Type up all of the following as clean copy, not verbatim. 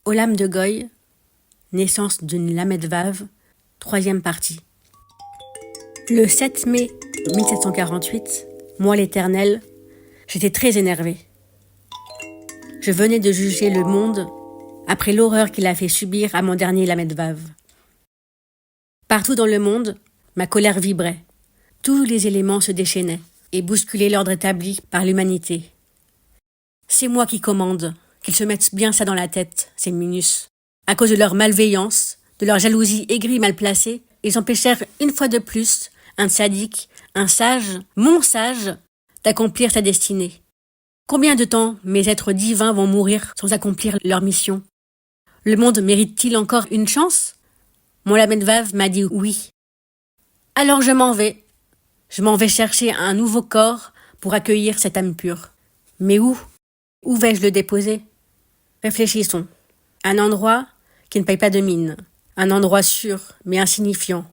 Olam de Goy, naissance d'une Lamed Vav, troisième partie. Le 7 mai 1748, moi l'Éternel, j'étais très énervé. Je venais de juger le monde après l'horreur qu'il a fait subir à mon dernier Lamed Vav. Partout dans le monde, ma colère vibrait. Tous les éléments se déchaînaient et bousculaient l'ordre établi par l'humanité. C'est moi qui commande, qu'ils se mettent bien ça dans la tête, ces minus. À cause de leur malveillance, de leur jalousie aigrie mal placée, ils empêchèrent une fois de plus un sadique, un sage, mon sage, d'accomplir sa destinée. Combien de temps mes êtres divins vont mourir sans accomplir leur mission? Le monde mérite-t-il encore une chance? Mon Lamed Vav m'a dit oui. Alors je m'en vais. Je m'en vais chercher un nouveau corps pour accueillir cette âme pure. Mais où? Où vais-je le déposer? Réfléchissons. Un endroit qui ne paye pas de mine. Un endroit sûr, mais insignifiant.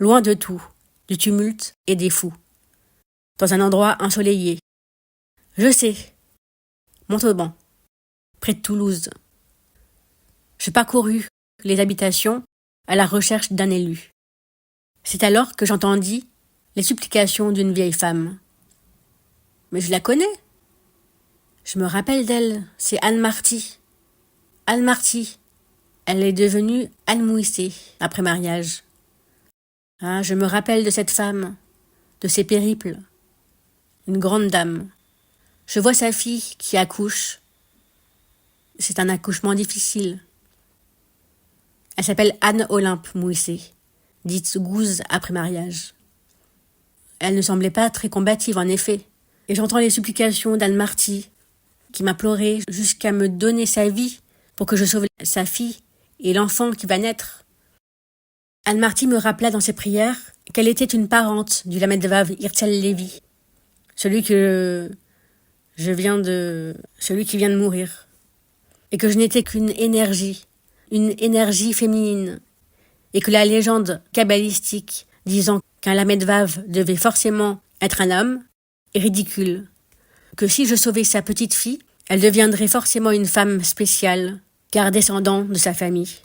Loin de tout, du tumulte et des fous. Dans un endroit ensoleillé. Je sais. Montauban, près de Toulouse. Je parcourus les habitations à la recherche d'un élu. C'est alors que j'entendis les supplications d'une vieille femme. Mais je la connais. Je me rappelle d'elle, c'est Anne Marty. Anne Marty. Elle est devenue Anne Mouissé après mariage. Ah, je me rappelle de cette femme, de ses périples. Une grande dame. Je vois sa fille qui accouche. C'est un accouchement difficile. Elle s'appelle Anne Olympe Mouissé, dite Gouze après mariage. Elle ne semblait pas très combative en effet. Et j'entends les supplications d'Anne Marty, qui m'implorait jusqu'à me donner sa vie pour que je sauve sa fille et l'enfant qui va naître. Anne Marty me rappela dans ses prières qu'elle était une parente du Lamed Vav Hirtzel Lévi, celui qui vient de mourir, et que je n'étais qu'une énergie, une énergie féminine, et que la légende kabbalistique disant qu'un Lamed Vav devait forcément être un homme est ridicule, que si je sauvais sa petite fille, elle deviendrait forcément une femme spéciale, car descendant de sa famille.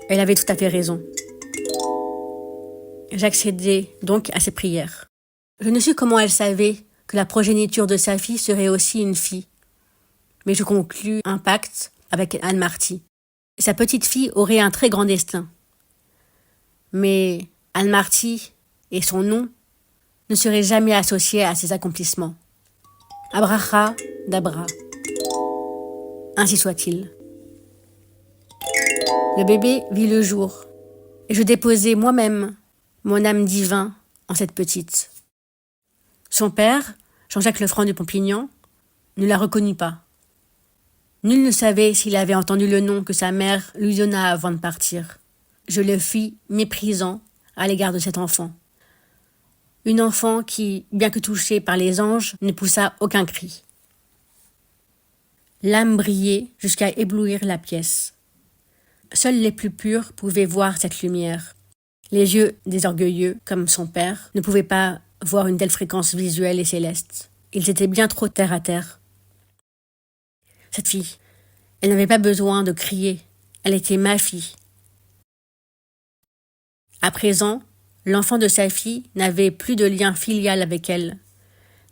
Elle avait tout à fait raison. J'accédai donc à ses prières. Je ne sais comment elle savait que la progéniture de sa fille serait aussi une fille, mais je conclus un pacte avec Anne Marty. Sa petite fille aurait un très grand destin. Mais Anne Marty et son nom ne seraient jamais associés à ses accomplissements. Abraha d'Abra. Ainsi soit-il. Le bébé vit le jour, et je déposai moi-même mon âme divin en cette petite. Son père, Jean-Jacques Lefranc de Pompignan, ne la reconnut pas. Nul ne savait s'il avait entendu le nom que sa mère lui donna avant de partir. Je le fis méprisant à l'égard de cet enfant. Une enfant qui, bien que touchée par les anges, ne poussa aucun cri. L'âme brillait jusqu'à éblouir la pièce. Seuls les plus purs pouvaient voir cette lumière. Les yeux des orgueilleux, comme son père, ne pouvaient pas voir une telle fréquence visuelle et céleste. Ils étaient bien trop terre à terre. Cette fille, elle n'avait pas besoin de crier. Elle était ma fille. À présent, l'enfant de sa fille n'avait plus de lien filial avec elle,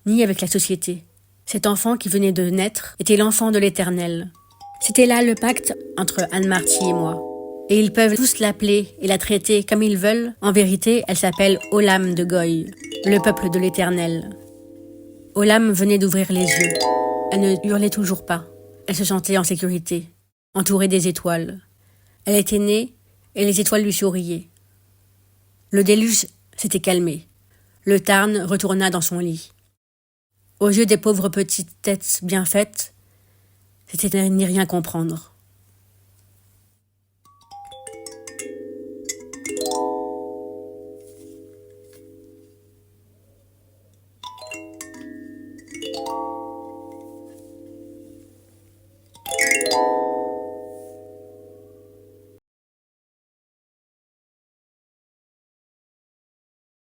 ni avec la société. Cet enfant qui venait de naître était l'enfant de l'Éternel. C'était là le pacte entre Anne Marty et moi. Et ils peuvent tous l'appeler et la traiter comme ils veulent. En vérité, elle s'appelle Olam de Goy, le peuple de l'Éternel. Olam venait d'ouvrir les yeux. Elle ne hurlait toujours pas. Elle se sentait en sécurité, entourée des étoiles. Elle était née et les étoiles lui souriaient. Le déluge s'était calmé. Le Tarn retourna dans son lit. Aux yeux des pauvres petites têtes bien faites, c'était n'y rien comprendre.